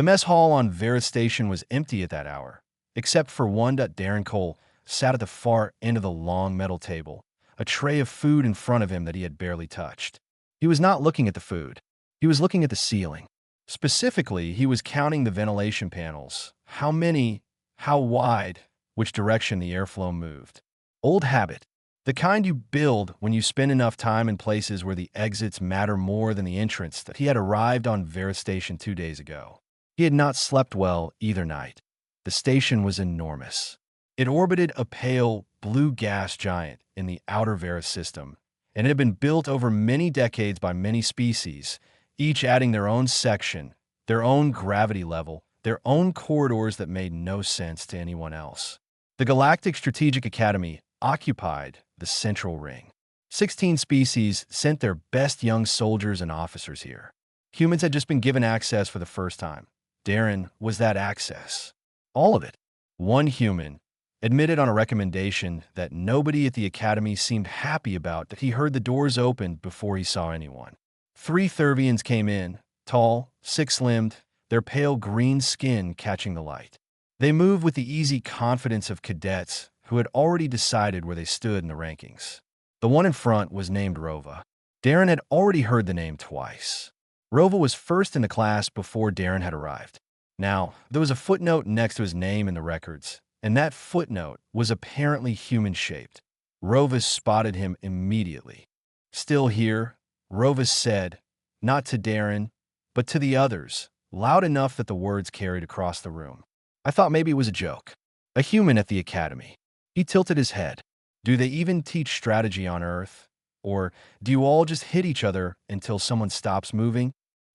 The mess hall on Vera Station was empty at that hour, except for one. Darren Cole sat at the far end of the long metal table, a tray of food in front of him that he had barely touched. He was not looking at the food. He was looking at the ceiling. Specifically, he was counting the ventilation panels. How many, how wide, which direction the airflow moved. Old habit. The kind you build when you spend enough time in places where the exits matter more than the entrance. That he had arrived on Vera Station 2 days ago. He had not slept well either night. The station was enormous. It orbited a pale, blue gas giant in the outer Vera system, and it had been built over many decades by many species, each adding their own section, their own gravity level, their own corridors that made no sense to anyone else. The Galactic Strategic Academy occupied the central ring. 16 species sent their best young soldiers and officers here. Humans had just been given access for the first time. Darren was that access. All of it. One human admitted on a recommendation that nobody at the academy seemed happy about that he heard the doors opened before he saw anyone. 3 Thurvians came in, tall, six-limbed, their pale green skin catching the light. They moved with the easy confidence of cadets who had already decided where they stood in the rankings. The one in front was named Rova. Darren had already heard the name twice. Rova was first in the class before Darren had arrived. Now, there was a footnote next to his name in the records, and that footnote was apparently human-shaped. Rova spotted him immediately. Still here, Rova said, not to Darren, but to the others, loud enough that the words carried across the room. I thought maybe it was a joke. A human at the academy. He tilted his head. Do they even teach strategy on Earth? Or do you all just hit each other until someone stops moving?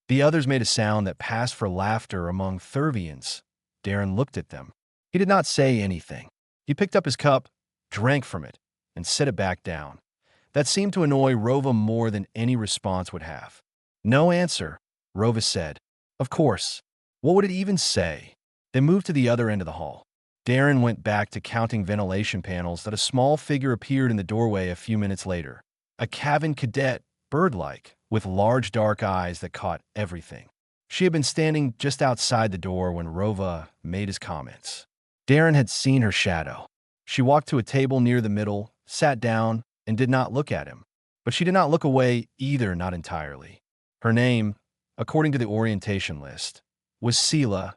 The others made a sound that passed for laughter among Thurvians. Darren looked at them. He did not say anything. He picked up his cup, drank from it, and set it back down. That seemed to annoy Rova more than any response would have. No answer, Rova said. Of course. What would it even say? They moved to the other end of the hall. Darren went back to counting ventilation panels that a small figure appeared in the doorway a few minutes later. A Cavan cadet, bird-like, with large dark eyes that caught everything. She had been standing just outside the door when Rova made his comments. Darren had seen her shadow. She walked to a table near the middle, sat down, and did not look at him. But she did not look away either, not entirely. Her name, according to the orientation list, was Sela.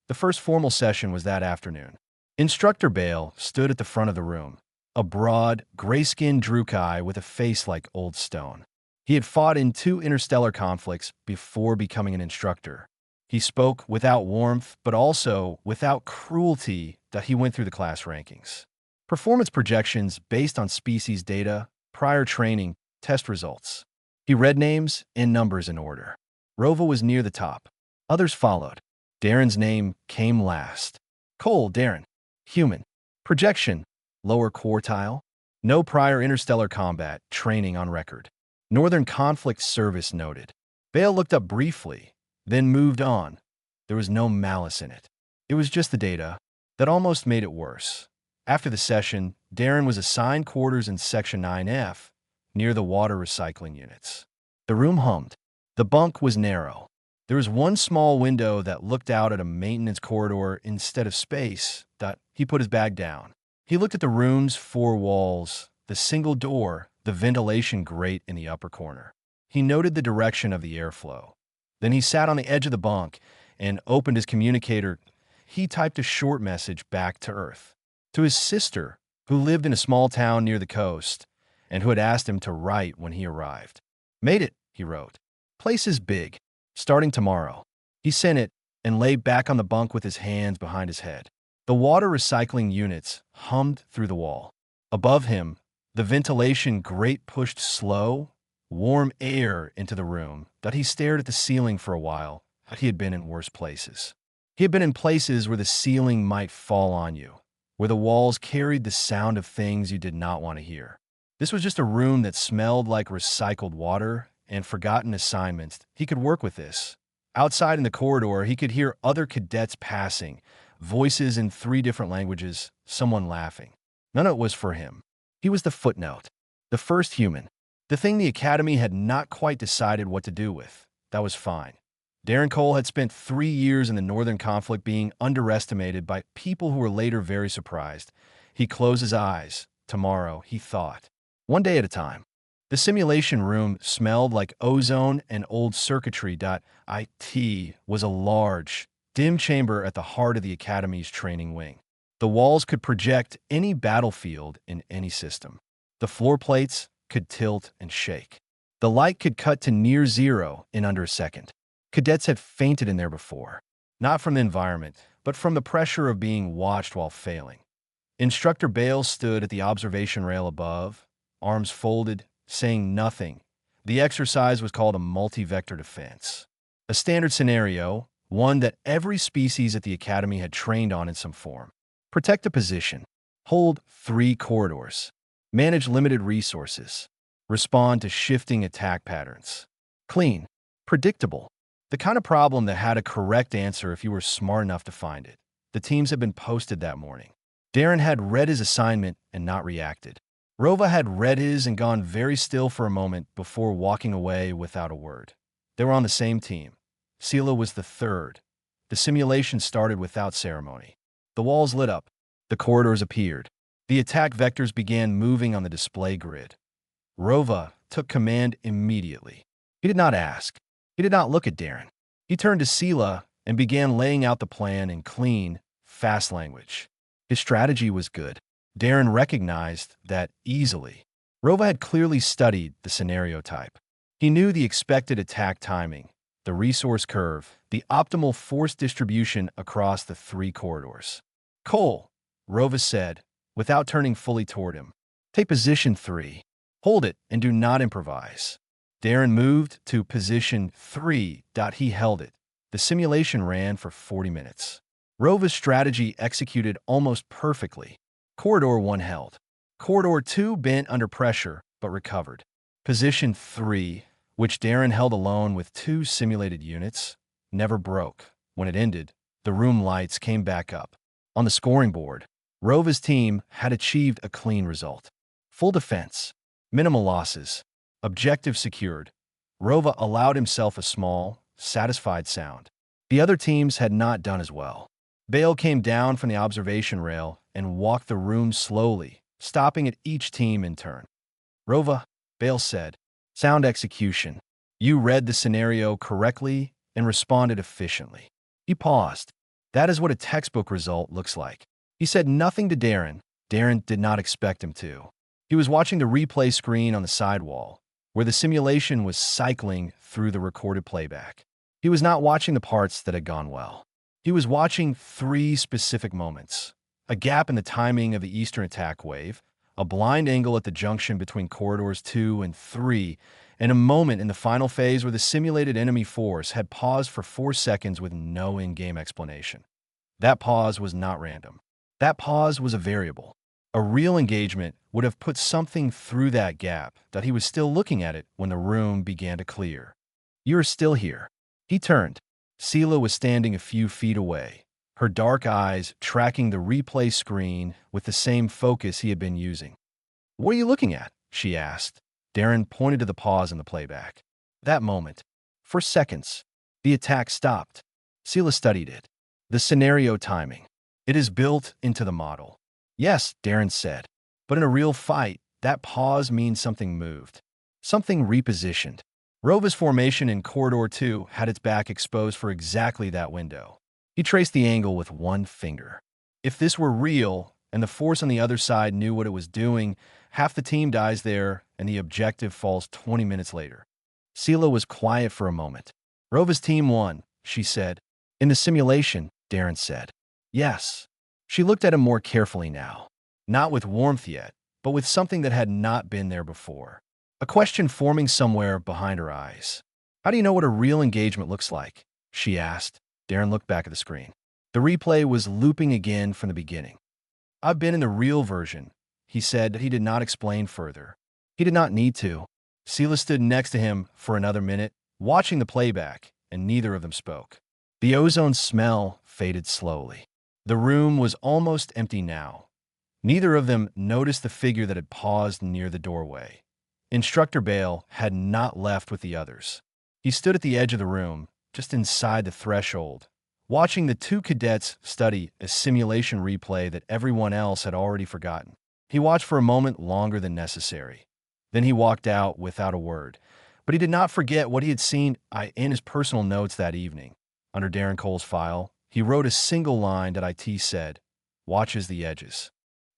The first formal session was that afternoon. Instructor Bale stood at the front of the room, a broad, gray-skinned Drukai with a face like old stone. He had fought in 2 interstellar conflicts before becoming an instructor. He spoke without warmth, but also without cruelty that he went through the class rankings. Performance projections based on species data, prior training, test results. He read names and numbers in order. Rova was near the top. Others followed. Darren's name came last. Cole, Darren. Human. Projection. Lower quartile. No prior interstellar combat training on record. Northern Conflict Service noted. Bale looked up briefly, then moved on. There was no malice in it. It was just the data that almost made it worse. After the session, Darren was assigned quarters in Section 9F, near the water recycling units. The room hummed. The bunk was narrow. There was one small window that looked out at a maintenance corridor instead of space. He put his bag down. He looked at the room's 4 walls, the single door, the ventilation grate in the upper corner. He noted the direction of the airflow. Then he sat on the edge of the bunk and opened his communicator. He typed a short message back to Earth, to his sister, who lived in a small town near the coast, and who had asked him to write when he arrived. Made it, he wrote. Place is big. Starting tomorrow. He sent it and lay back on the bunk with his hands behind his head. The water recycling units hummed through the wall. Above him, the ventilation grate pushed slow, warm air into the room that he stared at the ceiling for a while. He had been in worse places. He had been in places where the ceiling might fall on you, where the walls carried the sound of things you did not want to hear. This was just a room that smelled like recycled water and forgotten assignments. He could work with this. Outside in the corridor, he could hear other cadets passing, voices in 3 different languages, someone laughing. None of it was for him. He was the footnote, the first human, the thing the academy had not quite decided what to do with. That was fine. Darren Cole had spent 3 years in the Northern conflict being underestimated by people who were later very surprised. He closed his eyes. Tomorrow, he thought. One day at a time. The simulation room smelled like ozone and old circuitry. It was a large, dim chamber at the heart of the Academy's training wing. The walls could project any battlefield in any system. The floor plates could tilt and shake. The light could cut to near zero in under a second. Cadets had fainted in there before, not from the environment, but from the pressure of being watched while failing. Instructor Bale stood at the observation rail above, arms folded, saying nothing. The exercise was called a multi-vector defense. A standard scenario, one that every species at the Academy had trained on in some form. Protect a position. Hold 3 corridors. Manage limited resources. Respond to shifting attack patterns. Clean. Predictable. The kind of problem that had a correct answer if you were smart enough to find it. The teams had been posted that morning. Darren had read his assignment and not reacted. Rova had read his and gone very still for a moment before walking away without a word. They were on the same team. Sela was the third. The simulation started without ceremony. The walls lit up. The corridors appeared. The attack vectors began moving on the display grid. Rova took command immediately. He did not ask. He did not look at Darren. He turned to Sela and began laying out the plan in clean, fast language. His strategy was good. Darren recognized that easily. Rova had clearly studied the scenario type. He knew the expected attack timing, the resource curve, the optimal force distribution across the 3 corridors. Cole, Rova said, without turning fully toward him. Take position 3. Hold it and do not improvise. Darren moved to position 3. He held it. The simulation ran for 40 minutes. Rova's strategy executed almost perfectly. Corridor 1 held. Corridor 2 bent under pressure, but recovered. Position 3, which Darren held alone with 2 simulated units, never broke. When it ended, the room lights came back up. On the scoring board, Rova's team had achieved a clean result. Full defense. Minimal losses. Objective secured. Rova allowed himself a small, satisfied sound. The other teams had not done as well. Bale came down from the observation rail and walked the room slowly, stopping at each team in turn. Rova, Bale said, sound execution. You read the scenario correctly and responded efficiently. He paused. That is what a textbook result looks like. He said nothing to Darren. Darren did not expect him to. He was watching the replay screen on the sidewall, where the simulation was cycling through the recorded playback. He was not watching the parts that had gone well. He was watching 3 specific moments. A gap in the timing of the eastern attack wave, a blind angle at the junction between corridors 2 and 3, and a moment in the final phase where the simulated enemy force had paused for 4 seconds with no in-game explanation. That pause was not random. That pause was a variable. A real engagement would have put something through that gap that he was still looking at it when the room began to clear. You're still here. He turned. Sela was standing a few feet away, her dark eyes tracking the replay screen with the same focus he had been using. What are you looking at? She asked. Darren pointed to the pause in the playback. That moment. For seconds. The attack stopped. Sela studied it. The scenario timing. It is built into the model. Yes, Darren said. But in a real fight, that pause means something moved. Something repositioned. Rova's formation in Corridor 2 had its back exposed for exactly that window. He traced the angle with one finger. If this were real, and the force on the other side knew what it was doing, half the team dies there, and the objective falls 20 minutes later. Sela was quiet for a moment. Rova's team won, she said. In the simulation, Darren said. Yes. She looked at him more carefully now. Not with warmth yet, but with something that had not been there before. A question forming somewhere behind her eyes. How do you know what a real engagement looks like? She asked. Darren looked back at the screen. The replay was looping again from the beginning. I've been in the real version, he said. He did not explain further. He did not need to. Sela stood next to him for another minute, watching the playback, and neither of them spoke. The ozone smell faded slowly. The room was almost empty now. Neither of them noticed the figure that had paused near the doorway. Instructor Bale had not left with the others. He stood at the edge of the room, just inside the threshold, watching the two cadets study a simulation replay that everyone else had already forgotten. He watched for a moment longer than necessary. Then he walked out without a word. But he did not forget what he had seen in his personal notes that evening. Under Darren Cole's file, he wrote a single line that IT said, "Watches the edges."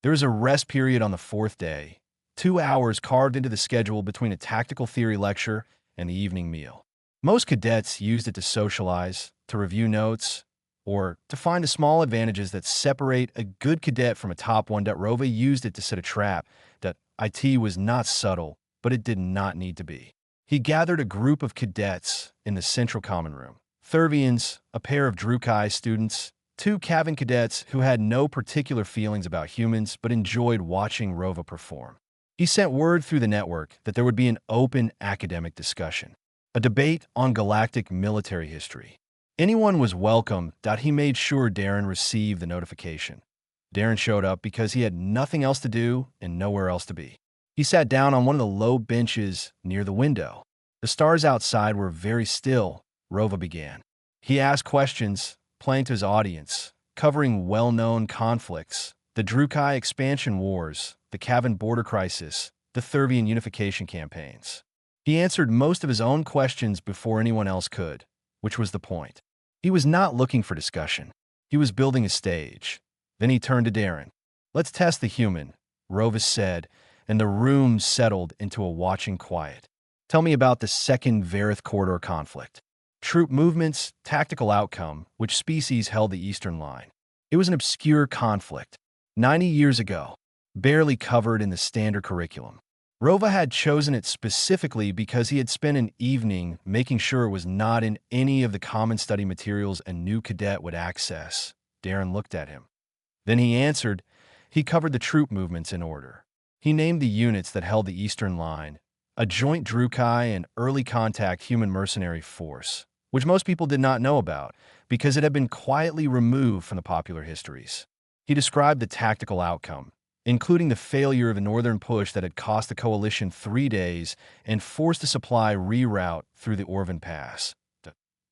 There was a rest period on the fourth day, 2 hours carved into the schedule between a tactical theory lecture and the evening meal. Most cadets used it to socialize, to review notes, or to find the small advantages that separate a good cadet from a top one. Rova used it to set a trap. That IT was not subtle, but it did not need to be. He gathered a group of cadets in the central common room. Thurvians, a pair of Drukai students, 2 Cavan cadets who had no particular feelings about humans but enjoyed watching Rova perform. He sent word through the network that there would be an open academic discussion, a debate on galactic military history. Anyone was welcome. He made sure Darren received the notification. Darren showed up because he had nothing else to do and nowhere else to be. He sat down on one of the low benches near the window. The stars outside were very still. Rova began. He asked questions, playing to his audience, covering well-known conflicts, the Drukai expansion wars, the Cavan border crisis, the Thurvian unification campaigns. He answered most of his own questions before anyone else could, which was the point. He was not looking for discussion. He was building a stage. Then he turned to Darren. "Let's test the human," Rova said, and the room settled into a watching quiet. "Tell me about the Second Varith Corridor conflict. Troop movements, tactical outcome, which species held the eastern line." It was an obscure conflict, 90 years ago, barely covered in the standard curriculum. Rova had chosen it specifically because he had spent an evening making sure it was not in any of the common study materials a new cadet would access. Darren looked at him. Then he answered. He covered the troop movements in order. He named the units that held the eastern line, a joint Drukai and early contact human mercenary force, which most people did not know about because it had been quietly removed from the popular histories. He described the tactical outcome, including the failure of a northern push that had cost the coalition 3 days and forced the supply reroute through the Orvan Pass.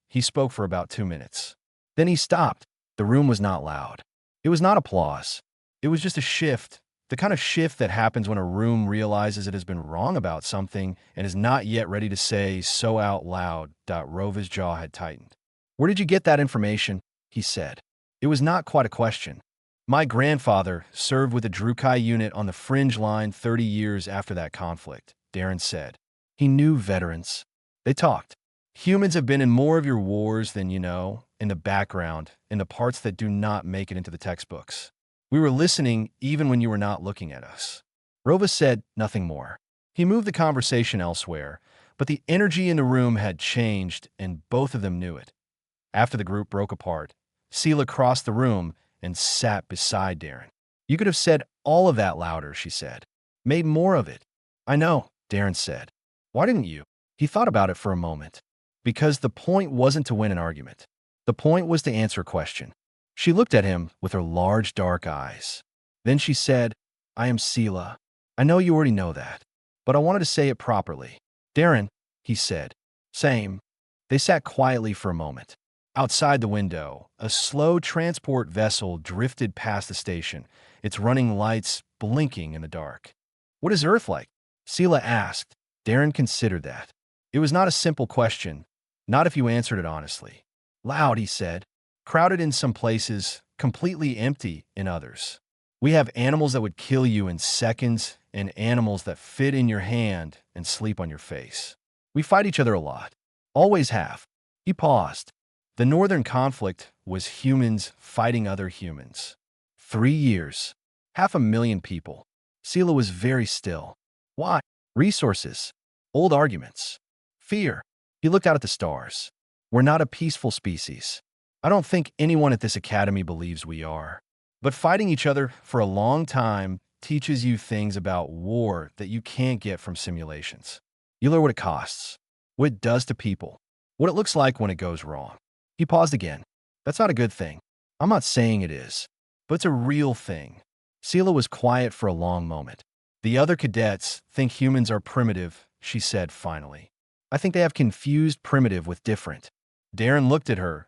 He spoke for about 2 minutes. Then he stopped. The room was not loud. It was not applause. It was just a shift, the kind of shift that happens when a room realizes it has been wrong about something and is not yet ready to say so out loud. Rova's jaw had tightened. "Where did you get that information?" he said. It was not quite a question. "My grandfather served with a Drukai unit on the fringe line 30 years after that conflict," Darren said. He knew veterans. They talked. "Humans have been in more of your wars than you know, in the background, in the parts that do not make it into the textbooks. We were listening even when you were not looking at us." Rova said nothing more. He moved the conversation elsewhere, but the energy in the room had changed, and both of them knew it. After the group broke apart, Sela crossed the room and sat beside Darren. "You could have said all of that louder," she said. "Made more of it." "I know," Darren said. "Why didn't you?" He thought about it for a moment. "Because the point wasn't to win an argument. The point was to answer a question." She looked at him with her large dark eyes. Then she said, "I am Sela. I know you already know that, but I wanted to say it properly." "Darren," he said. "Same." They sat quietly for a moment. Outside the window, a slow transport vessel drifted past the station, its running lights blinking in the dark. "What is Earth like?" Sela asked. Darren considered that. It was not a simple question, not if you answered it honestly. "Loud," he said. "Crowded in some places, completely empty in others. We have animals that would kill you in seconds and animals that fit in your hand and sleep on your face. We fight each other a lot. Always have." He paused. The northern conflict was humans fighting other humans. 3 years. 500,000 people. Sela was very still. Why? Resources. Old arguments. Fear. He looked out at the stars. "We're not a peaceful species. I don't think anyone at this academy believes we are. But fighting each other for a long time teaches you things about war that you can't get from simulations. You learn what it costs, what it does to people, what it looks like when it goes wrong." He paused again. "That's not a good thing. I'm not saying it is, but it's a real thing." Sela was quiet for a long moment. "The other cadets think humans are primitive," she said finally. "I think they have confused primitive with different. Darren looked at her.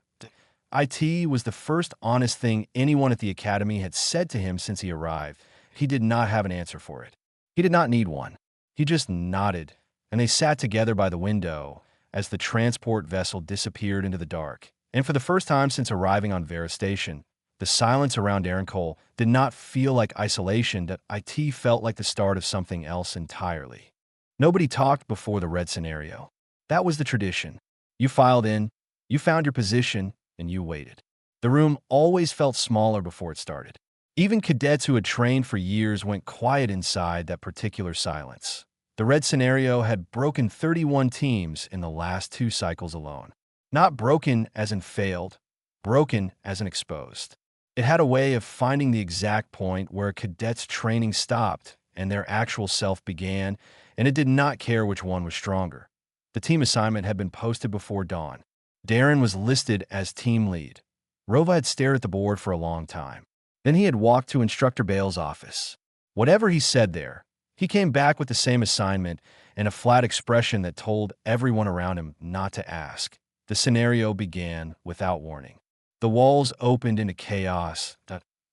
IT was the first honest thing anyone at the academy had said to him since he arrived. He did not have an answer for it. He did not need one. He just nodded, and they sat together by the window as the transport vessel disappeared into the dark. And for the first time since arriving on Vera Station, the silence around Darren Cole did not feel like isolation. That IT felt like the start of something else entirely. Nobody talked before the red scenario. That was the tradition. You filed in, you found your position, and you waited. The room always felt smaller before it started. Even cadets who had trained for years went quiet inside that particular silence. The red scenario had broken 31 teams in the last 2 cycles alone. Not broken as in failed, broken as in exposed. It had a way of finding the exact point where a cadet's training stopped and their actual self began, and it did not care which one was stronger. The team assignment had been posted before dawn. Darren was listed as team lead. Rova had stared at the board for a long time. Then he had walked to Instructor Bale's office. Whatever he said there, he came back with the same assignment and a flat expression that told everyone around him not to ask. The scenario began without warning. The walls opened into chaos.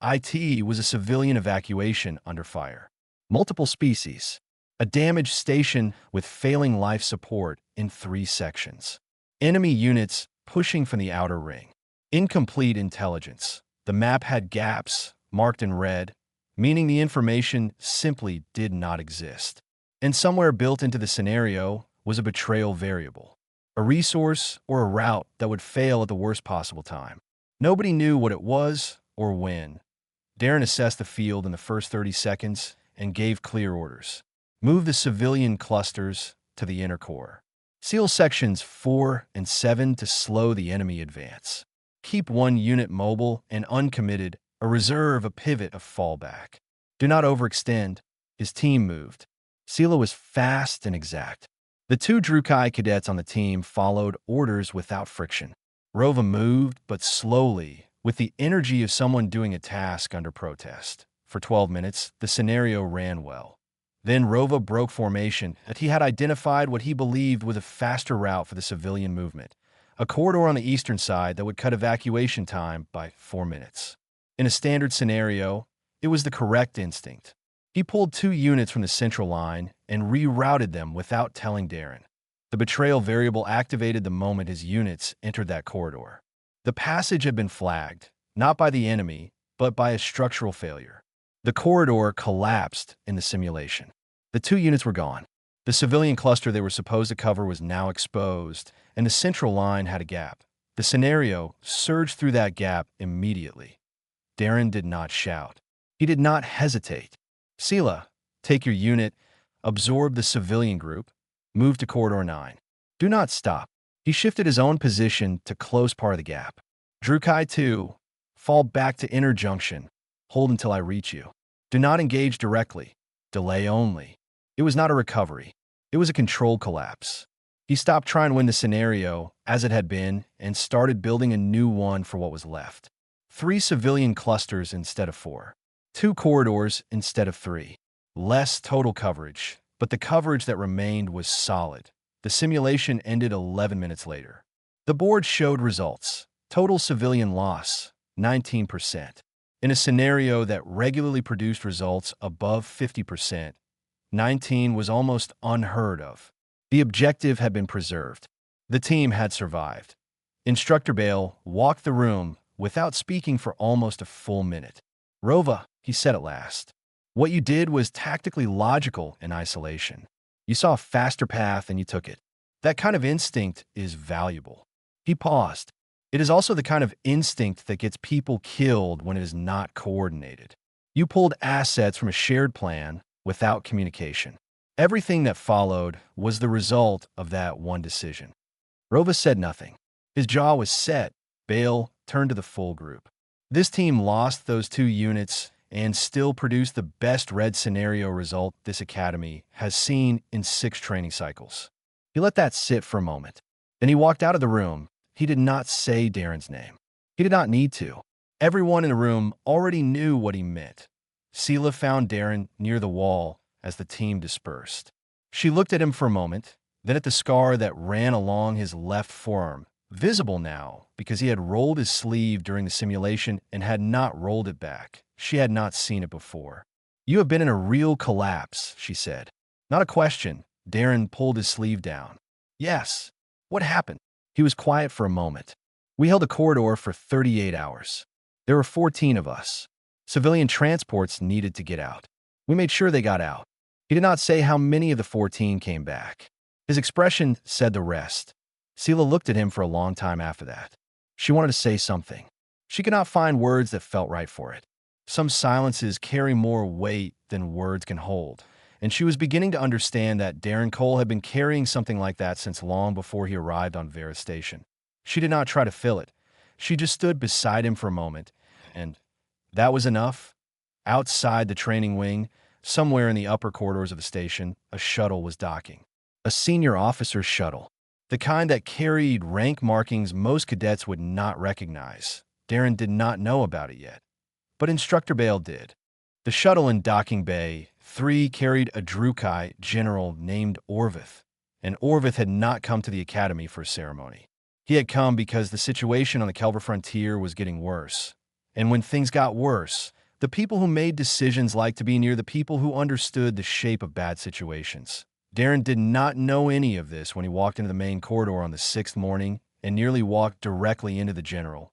IT was a civilian evacuation under fire. Multiple species. A damaged station with failing life support in 3 sections. Enemy units pushing from the outer ring. Incomplete intelligence. The map had gaps, marked in red, meaning the information simply did not exist. And somewhere built into the scenario was a betrayal variable. A resource or a route that would fail at the worst possible time. Nobody knew what it was or when. Darren assessed the field in the first 30 seconds and gave clear orders. Move the civilian clusters to the inner core. Seal sections 4 and 7 to slow the enemy advance. Keep 1 unit mobile and uncommitted, a reserve, a pivot, a fallback. Do not overextend. His team moved. Sela was fast and exact. The 2 Drukai cadets on the team followed orders without friction. Rova moved, but slowly, with the energy of someone doing a task under protest. For 12 minutes, the scenario ran well. Then Rova broke formation that he had identified what he believed was a faster route for the civilian movement, a corridor on the eastern side that would cut evacuation time by 4 minutes. In a standard scenario, it was the correct instinct. He pulled 2 units from the central line and rerouted them without telling Darren. The betrayal variable activated the moment his units entered that corridor. The passage had been flagged, not by the enemy, but by a structural failure. The corridor collapsed in the simulation. The 2 units were gone. The civilian cluster they were supposed to cover was now exposed, and the central line had a gap. The scenario surged through that gap immediately. Darren did not shout. He did not hesitate. Sela, take your unit, absorb the civilian group, move to Corridor 9. Do not stop. He shifted his own position to close part of the gap. Drukai 2, fall back to inner junction. Hold until I reach you. Do not engage directly. Delay only. It was not a recovery. It was a controlled collapse. He stopped trying to win the scenario as it had been and started building a new one for what was left. 3 civilian clusters instead of 4. 2 corridors instead of 3. Less total coverage, but the coverage that remained was solid. The simulation ended 11 minutes later. The board showed results. Total civilian loss, 19%. In a scenario that regularly produced results above 50%, 19 was almost unheard of. The objective had been preserved. The team had survived. Instructor Bale walked the room without speaking for almost a full minute. Rova, he said at last, what you did was tactically logical in isolation. You saw a faster path and you took it. That kind of instinct is valuable. He paused. It is also the kind of instinct that gets people killed when it is not coordinated. You pulled assets from a shared plan without communication. Everything that followed was the result of that one decision. Rova said nothing. His jaw was set. Bale turned to the full group. This team lost those 2 units and still produced the best red scenario result this academy has seen in 6 training cycles. He let that sit for a moment. Then he walked out of the room. He did not say Darren's name. He did not need to. Everyone in the room already knew what he meant. Sela found Darren near the wall as the team dispersed. She looked at him for a moment, then at the scar that ran along his left forearm, visible now because he had rolled his sleeve during the simulation and had not rolled it back. She had not seen it before. "You have been in a real collapse," she said. "Not a question." Darren pulled his sleeve down. "Yes. What happened?" He was quiet for a moment. "We held a corridor for 38 hours. There were 14 of us. Civilian transports needed to get out. We made sure they got out." He did not say how many of the 14 came back. His expression said the rest. Sela looked at him for a long time after that. She wanted to say something. She could not find words that felt right for it. Some silences carry more weight than words can hold, and she was beginning to understand that Darren Cole had been carrying something like that since long before he arrived on Vera Station. She did not try to fill it. She just stood beside him for a moment, and that was enough. Outside the training wing, somewhere in the upper corridors of the station, a shuttle was docking. A senior officer's shuttle. The kind that carried rank markings most cadets would not recognize. Darren did not know about it yet, but Instructor Bale did. The shuttle in docking bay 3 carried a Drukai general named Orvith, and Orvith had not come to the academy for a ceremony. He had come because the situation on the Kelver frontier was getting worse. And when things got worse, the people who made decisions liked to be near the people who understood the shape of bad situations. Darren did not know any of this when he walked into the main corridor on the 6th morning and nearly walked directly into the general.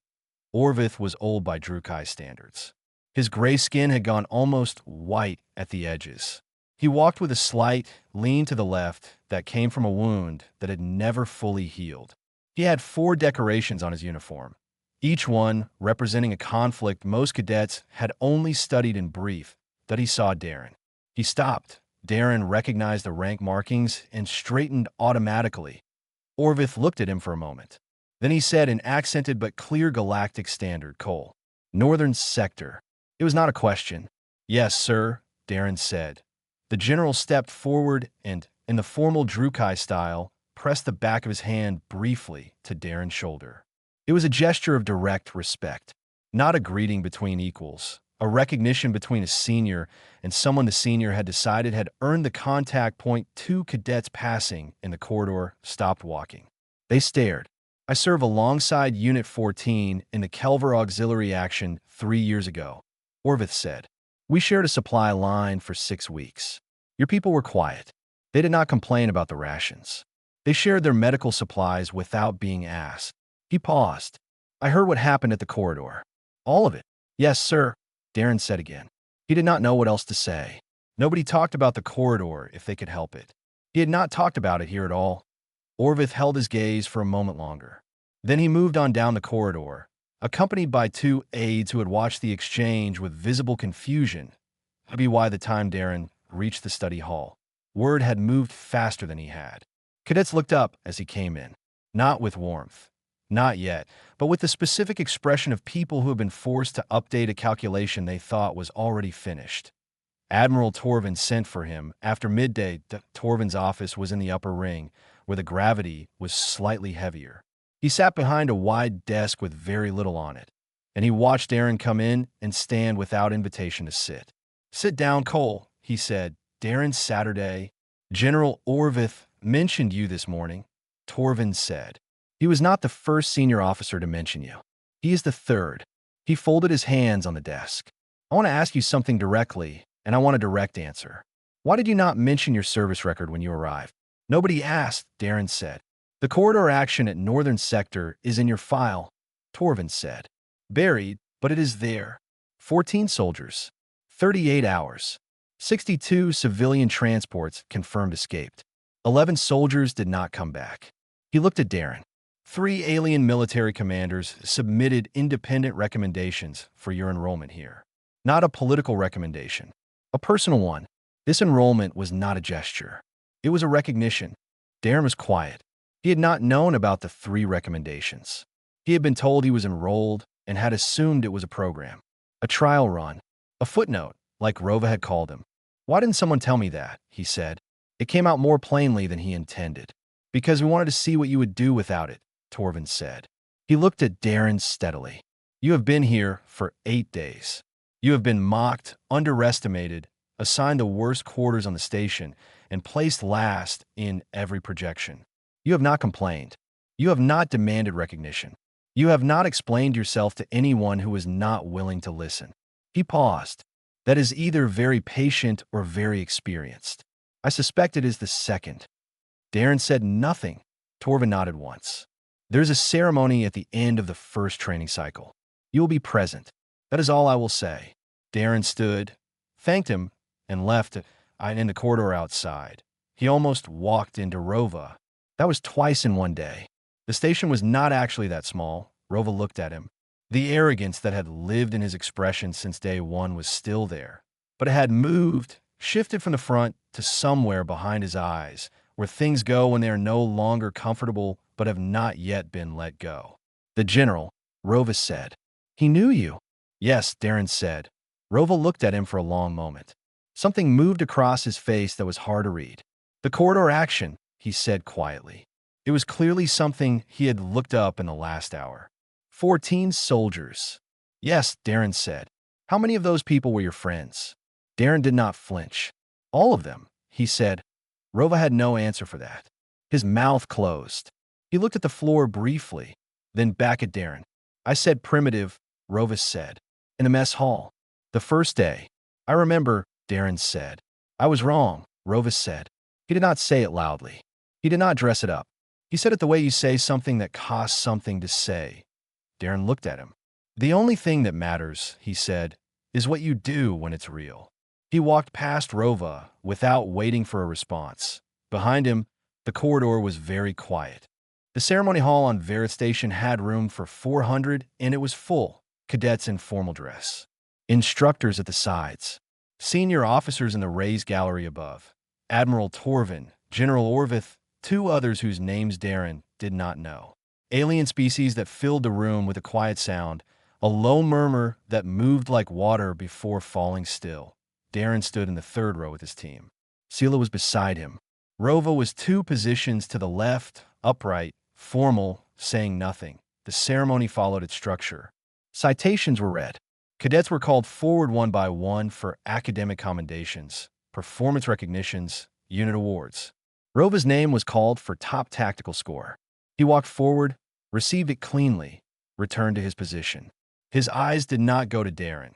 Orvith was old by Drukai standards. His gray skin had gone almost white at the edges. He walked with a slight lean to the left that came from a wound that had never fully healed. He had 4 decorations on his uniform, each one representing a conflict most cadets had only studied in brief, that he saw Darren. He stopped. Darren recognized the rank markings and straightened automatically. Orvith looked at him for a moment. Then he said in accented but clear Galactic Standard, "Cole, Northern Sector." It was not a question. "Yes, sir," Darren said. The general stepped forward and, in the formal Drukai style, pressed the back of his hand briefly to Darren's shoulder. It was a gesture of direct respect, not a greeting between equals, a recognition between a senior and someone the senior had decided had earned the contact point. 2 cadets passing in the corridor stopped walking. They stared. "I serve alongside Unit 14 in the Kelver Auxiliary Action 3 years ago," Orvith said. "We shared a supply line for 6 weeks. Your people were quiet. They did not complain about the rations. They shared their medical supplies without being asked." He paused. "I heard what happened at the corridor." "All of it?" "Yes, sir," Darren said again. He did not know what else to say. Nobody talked about the corridor if they could help it. He had not talked about it here at all. Orvith held his gaze for a moment longer. Then he moved on down the corridor, accompanied by 2 aides who had watched the exchange with visible confusion. Maybe why the time Darren reached the study hall. Word had moved faster than he had. Cadets looked up as he came in, not with warmth. Not yet, but with the specific expression of people who have been forced to update a calculation they thought was already finished. Admiral Torvin sent for him. After midday, Torvin's office was in the upper ring, where the gravity was slightly heavier. He sat behind a wide desk with very little on it, and he watched Darren come in and stand without invitation to sit. "Sit down, Cole," he said. "Darren Saturday. General Orvith mentioned you this morning," Torvin said. "He was not the first senior officer to mention you. He is the 3rd. He folded his hands on the desk. "I want to ask you something directly, and I want a direct answer. Why did you not mention your service record when you arrived?" "Nobody asked," Darren said. "The corridor action at Northern Sector is in your file," Torvin said. "Buried, but it is there. 14 soldiers. 38 hours. 62 civilian transports confirmed escaped. 11 soldiers did not come back." He looked at Darren. 3 alien military commanders submitted independent recommendations for your enrollment here. Not a political recommendation, a personal one. This enrollment was not a gesture. It was a recognition. Darren was quiet. He had not known about the 3 recommendations. He had been told he was enrolled and had assumed it was a program, a trial run, a footnote, like Rova had called him. "Why didn't someone tell me that?" he said. "It came out more plainly than he intended. Because we wanted to see what you would do without it," Torvin said. He looked at Darren steadily. "You have been here for 8 days. You have been mocked, underestimated, assigned the worst quarters on the station, and placed last in every projection. You have not complained. You have not demanded recognition. You have not explained yourself to anyone who is not willing to listen. He paused. That is either very patient or very experienced. I suspect it is the second. Darren said nothing. Torvin nodded once. There's a ceremony at the end of the first training cycle. You will be present. That is all I will say. Darren stood, thanked him, and left in the corridor outside. He almost walked into Rova. That was twice in one day. The station was not actually that small. Rova looked at him. The arrogance that had lived in his expression since day one was still there, but it had moved, shifted from the front to somewhere behind his eyes, where things go when they are no longer comfortable but have not yet been let go. The general, Rova said. He knew you. Yes, Darren said. Rova looked at him for a long moment. Something moved across his face that was hard to read. The corridor action, he said quietly. It was clearly something he had looked up in the last hour. 14 soldiers. Yes, Darren said. How many of those people were your friends? Darren did not flinch. All of them, he said. Rova had no answer for that. His mouth closed. He looked at the floor briefly, then back at Darren. I said primitive, Rova said. In the mess hall. The first day. I remember, Darren said. I was wrong, Rova said. He did not say it loudly. He did not dress it up. He said it the way you say something that costs something to say. Darren looked at him. The only thing that matters, he said, is what you do when it's real. He walked past Rova without waiting for a response. Behind him, the corridor was very quiet. The ceremony hall on Verith Station had room for 400, and it was full. Cadets in formal dress. Instructors at the sides. Senior officers in the raised gallery above. Admiral Torvin, General Orvith, two others whose names Darren did not know. Alien species that filled the room with a quiet sound, a low murmur that moved like water before falling still. Darren stood in the third row with his team. Sela was beside him. Rova was 2 positions to the left, upright, formal, saying nothing. The ceremony followed its structure. Citations were read. Cadets were called forward one by one for academic commendations, performance recognitions, unit awards. Rova's name was called for top tactical score. He walked forward, received it cleanly, returned to his position. His eyes did not go to Darren.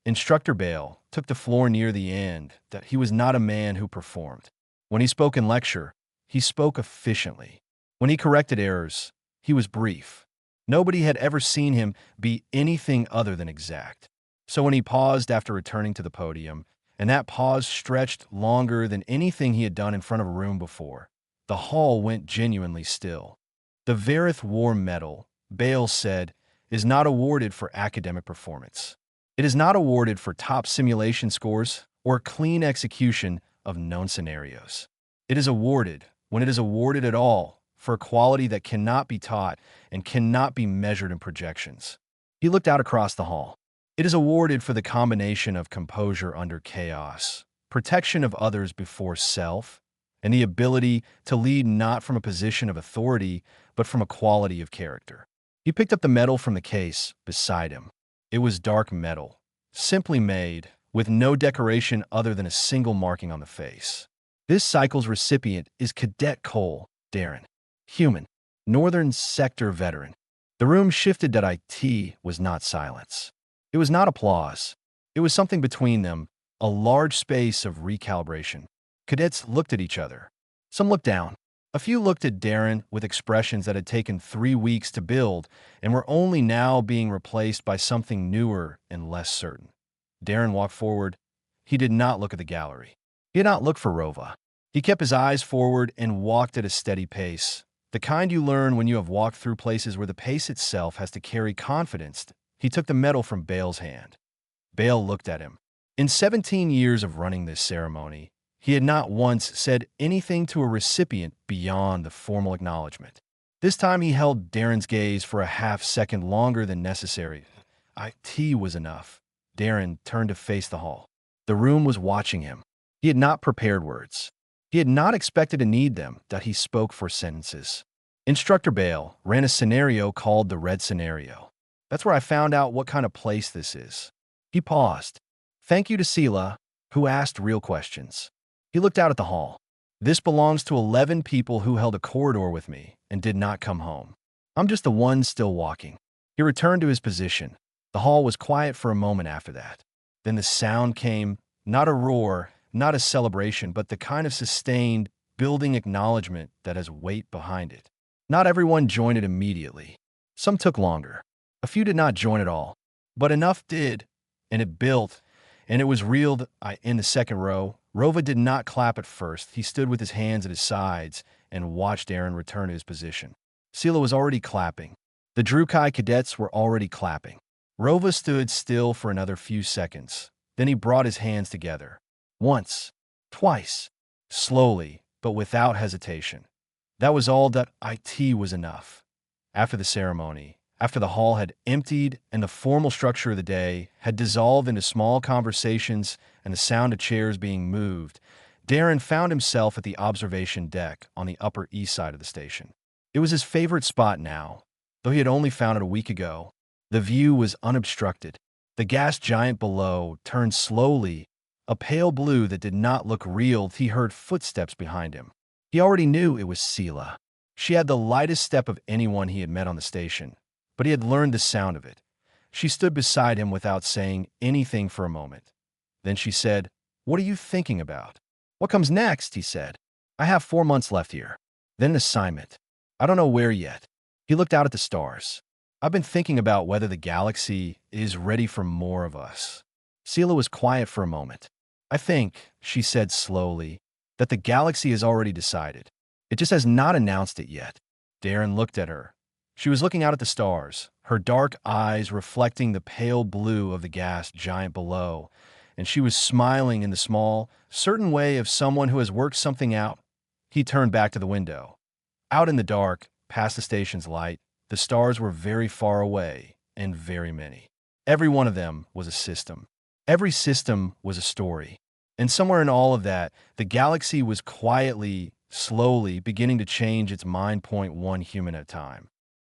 Instructor Bale took the floor near the end that he was not a man who performed. When he spoke in lecture, he spoke efficiently. When he corrected errors, he was brief. Nobody had ever seen him be anything other than exact. So when he paused after returning to the podium, and that pause stretched longer than anything he had done in front of a room before, the hall went genuinely still. The Verith War Medal, Bale said, is not awarded for academic performance. It is not awarded for top simulation scores or clean execution of known scenarios. It is awarded, when it is awarded at all, for a quality that cannot be taught and cannot be measured in projections. He looked out across the hall. It is awarded for the combination of composure under chaos, protection of others before self, and the ability to lead not from a position of authority, but from a quality of character. He picked up the medal from the case beside him. It was dark metal, simply made, with no decoration other than a single marking on the face. This cycle's recipient is Cadet Cole Darren, human, Northern Sector veteran. The room shifted that IT was not silence. It was not applause. It was something between them, a large space of recalibration. Cadets looked at each other. Some looked down. A few looked at Darren with expressions that had taken 3 weeks to build and were only now being replaced by something newer and less certain. Darren walked forward. He did not look at the gallery. He did not look for Rova. He kept his eyes forward and walked at a steady pace, the kind you learn when you have walked through places where the pace itself has to carry confidence. He took the medal from Bale's hand. Bale looked at him. In 17 years of running this ceremony, he had not once said anything to a recipient beyond the formal acknowledgement. This time he held Darren's gaze for a half-second longer than necessary. IT was enough. Darren turned to face the hall. The room was watching him. He had not prepared words. He had not expected to need them, that he spoke for sentences. Instructor Bale ran a scenario called the Red Scenario. That's where I found out what kind of place this is. He paused. Thank you to Sela, who asked real questions. He looked out at the hall. This belongs to 11 people who held a corridor with me and did not come home. I'm just the one still walking." He returned to his position. The hall was quiet for a moment after that. Then the sound came, not a roar, not a celebration, but the kind of sustained, building acknowledgement that has weight behind it. Not everyone joined it immediately. Some took longer. A few did not join at all. But enough did, and it built, and it was real. In the second row, Rova did not clap at first. He stood with his hands at his sides and watched Aaron return to his position. Sela was already clapping. The Drukai cadets were already clapping. Rova stood still for another few seconds. Then he brought his hands together. Once, twice, slowly, but without hesitation. That was all. That it was enough. After the ceremony, after the hall had emptied and the formal structure of the day had dissolved into small conversations and the sound of chairs being moved, Darren found himself at the observation deck on the Upper East Side of the station. It was his favorite spot now, though he had only found it a week ago. The view was unobstructed. The gas giant below turned slowly, a pale blue that did not look real. He heard footsteps behind him. He already knew it was Sela. She had the lightest step of anyone he had met on the station, but he had learned the sound of it. She stood beside him without saying anything for a moment. Then she said, "What are you thinking about?" "What comes next?" he said. "I have 4 months left here. Then an assignment. I don't know where yet." He looked out at the stars. "I've been thinking about whether the galaxy is ready for more of us." Sela was quiet for a moment. "I think," she said slowly, "that the galaxy has already decided. It just has not announced it yet." Darren looked at her. She was looking out at the stars, her dark eyes reflecting the pale blue of the gas giant below, and she was smiling in the small, certain way of someone who has worked something out. He turned back to the window. Out in the dark, past the station's light, the stars were very far away, and very many. Every one of them was a system. Every system was a story. And somewhere in all of that, the galaxy was quietly, slowly beginning to change its mind, point one human at a time.